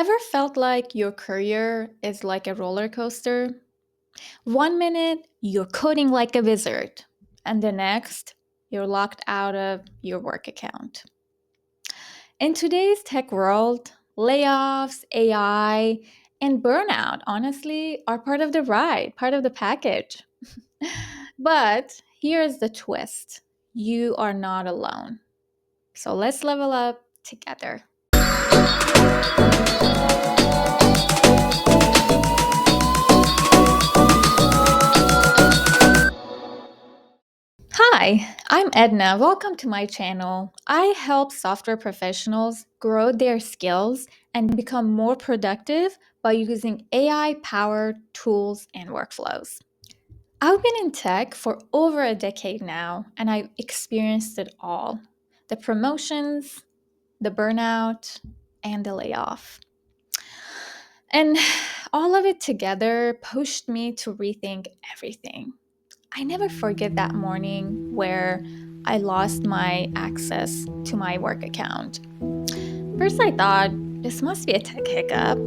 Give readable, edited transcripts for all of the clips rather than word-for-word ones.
Ever felt like your career is like a roller coaster? One minute, you're coding like a wizard, and the next, you're locked out of your work account. In today's tech world, layoffs, AI, and burnout, honestly, are part of the ride, part of the package. But here's the twist: you are not alone. So let's level up together. Hi, I'm Edna. Welcome to my channel. I help software professionals grow their skills and become more productive by using AI powered tools and workflows. I've been in tech for over a decade now, and I've experienced it all: the promotions, the burnout, and the layoff. And all of it together pushed me to rethink everything. I never forget that morning where I lost my access to my work account. First, I thought this must be a tech hiccup,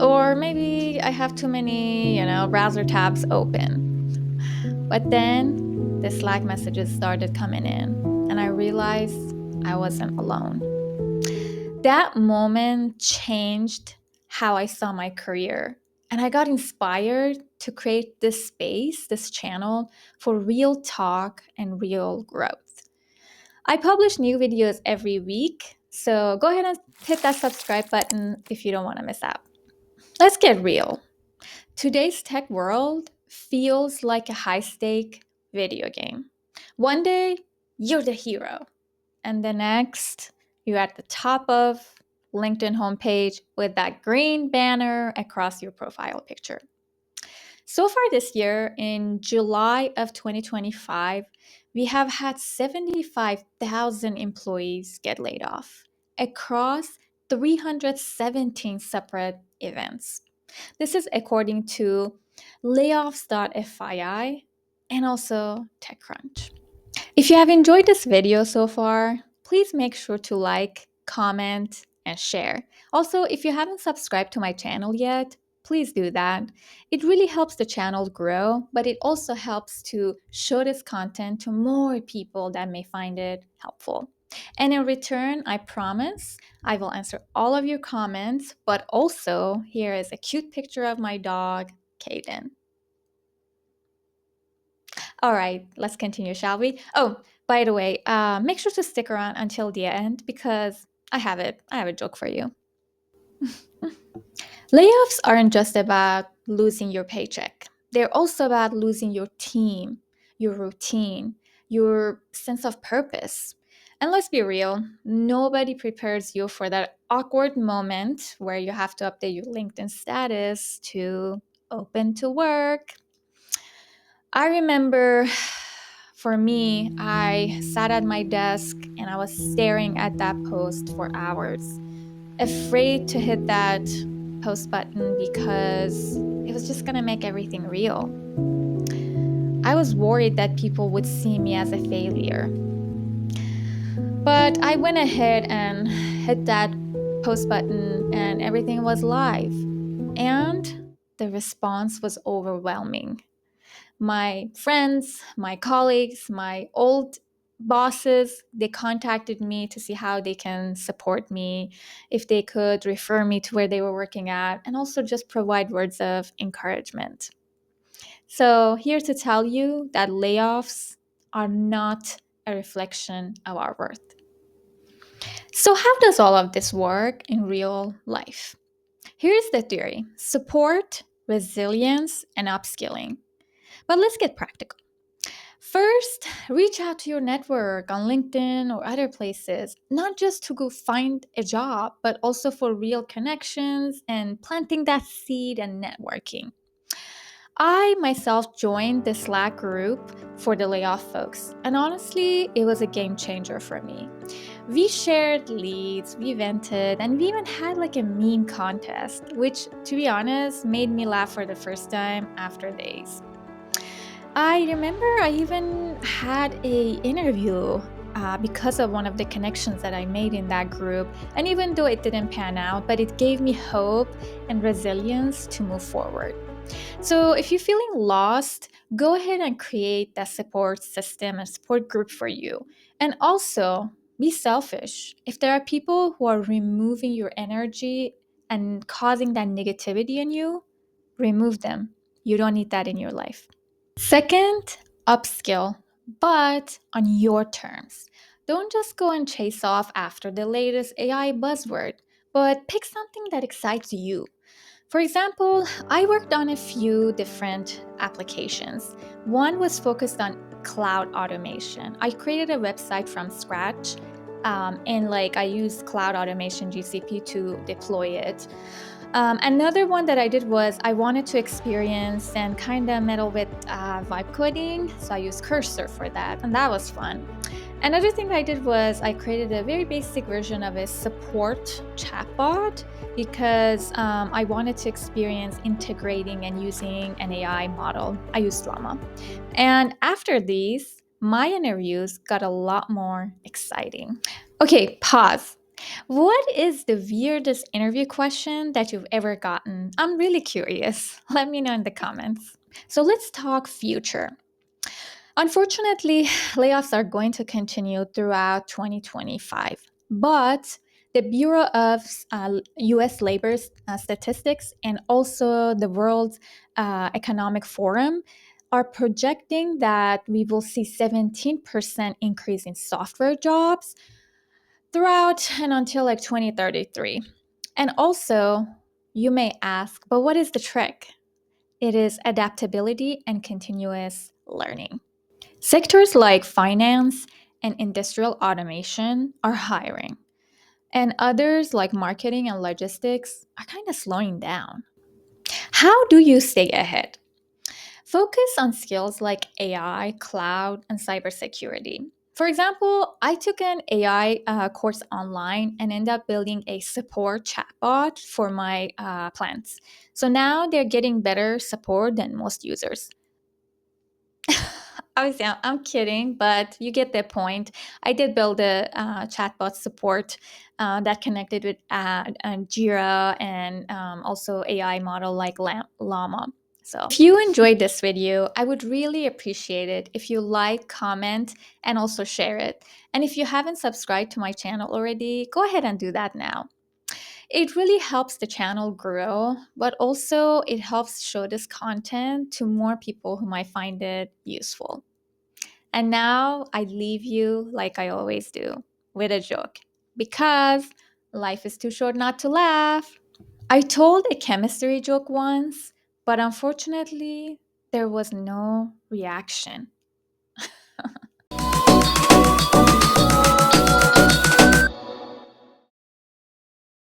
or maybe I have too many, browser tabs open. But then the Slack messages started coming in, and I realized I wasn't alone. That moment changed how I saw my career. And I got inspired to create this space, this channel for real talk and real growth. I publish new videos every week, so go ahead and hit that subscribe button if you don't want to miss out. Let's get real. Today's tech world feels like a high stake video game. One day, you're the hero, and the next, you're at the top of LinkedIn homepage with that green banner across your profile picture. So far this year, in July of 2025, we have had 75,000 employees get laid off across 317 separate events. This is according to layoffs.fyi and also TechCrunch. If you have enjoyed this video so far, please make sure to like, comment, and share. Also, if you haven't subscribed to my channel yet, please do that. It really helps the channel grow, but it also helps to show this content to more people that may find it helpful. And in return, I promise I will answer all of your comments, but also here is a cute picture of my dog, Kaden. All right, let's continue, shall we? Oh, by the way, make sure to stick around until the end because I have it. I have a joke for you. Layoffs aren't just about losing your paycheck. They're also about losing your team, your routine, your sense of purpose. And let's be real, nobody prepares you for that awkward moment where you have to update your LinkedIn status to open to work. I remember for me, I sat at my desk and I was staring at that post for hours, afraid to hit that post button because it was just gonna make everything real. I was worried that people would see me as a failure. But I went ahead and hit that post button and everything was live. And the response was overwhelming. My friends, my colleagues, my old bosses, they contacted me to see how they can support me, if they could refer me to where they were working at, and also just provide words of encouragement. So, here to tell you that layoffs are not a reflection of our worth. So, how does all of this work in real life? Here's the theory: support, resilience, and upskilling. But let's get practical. First, reach out to your network on LinkedIn or other places, not just to go find a job, but also for real connections and planting that seed and networking. I myself joined the Slack group for the layoff folks, and honestly, it was a game changer for me. We shared leads, we vented, and we even had like a meme contest, which, to be honest, made me laugh for the first time after days. I remember I even had a interview because of one of the connections that I made in that group. And even though it didn't pan out, but it gave me hope and resilience to move forward. So if you're feeling lost, go ahead and create that support system and support group for you. And also be selfish. If there are people who are removing your energy and causing that negativity in you, remove them. You don't need that in your life. Second, upskill, but on your terms. Don't just go and chase off after the latest AI buzzword, but pick something that excites you. For example, I worked on a few different applications. One was focused on cloud automation. I created a website from scratch, and I used cloud automation GCP to deploy it. Another one that I did was I wanted to experience and kind of meddle with vibe coding, so I used Cursor for that, and that was fun. Another thing I did was I created a very basic version of a support chatbot because I wanted to experience integrating and using an AI model. I used Llama. And after these, my interviews got a lot more exciting. Okay, pause. What is the weirdest interview question that you've ever gotten? I'm really curious. Let me know in the comments. So let's talk future. Unfortunately, layoffs are going to continue throughout 2025, but the Bureau of US Labor Statistics and also the World Economic Forum are projecting that we will see 17% increase in software jobs throughout and until 2033. And also, you may ask, but what is the trick? It is adaptability and continuous learning. Sectors like finance and industrial automation are hiring, and others like marketing and logistics are kind of slowing down. How do you stay ahead? Focus on skills like AI, cloud, and cybersecurity. For example, I took an AI course online and ended up building a support chatbot for my plants. So now they're getting better support than most users. Obviously, I'm kidding, but you get the point. I did build a chatbot support that connected with and Jira and also AI model like Llama. So if you enjoyed this video, I would really appreciate it if you like, comment, and also share it. And if you haven't subscribed to my channel already, go ahead and do that now. It really helps the channel grow, but also it helps show this content to more people who might find it useful. And now I leave you like I always do with a joke because life is too short not to laugh. I told a chemistry joke once, but unfortunately, there was no reaction.